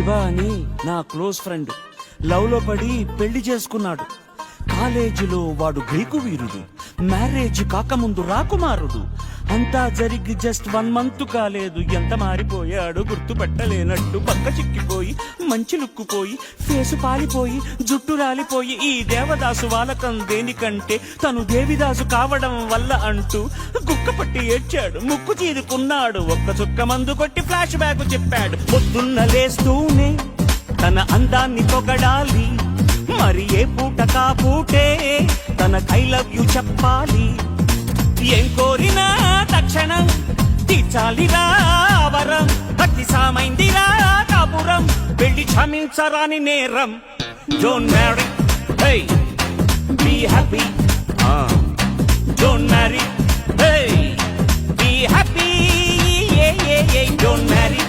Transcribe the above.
శివ అని నా close friend love లో పడి పెళ్లి చేసుకున్నాడు. కాలేజీలో వాడు గ్రీకు వీరుడు, మ్యారేజ్ కాకముందు రాకుమారుడు. అంతా జరిగి జస్ట్ 1 month కాలేదు, ఎంత మారిపోయాడు గుర్తుపట్టలేనట్టు. పక్క చిక్కిపోయి మంచి లుక్కుపోయి ఫేసు పాలిపోయి జుట్టు రాలిపోయి ఈ దేవదాసు వాలకం దేనికంటే తను దేవిదాసు కావడం వల్ల అంటూ గుక్క పట్టి ఏడ్చాడు, ముక్కు చీరుకున్నాడు. ఒక్క చుక్క మందు కొట్టి ఫ్లాష్ బ్యాక్ చెప్పాడు. పొద్దున్న లేస్తూనే తన అందాన్ని పొగడాలి, మరి ఏ పూట కా పూటే తన ఐ లవ్ యు చెప్పాలి. ఏం కోరినా తక్షణం తీర్చాలిరా వరం, భక్తి సామైందిరా కాపురం, పెళ్లి క్షమించరాని నేరం. Don't marry, hey be happy. Don't marry, hey be happy. Don't marry.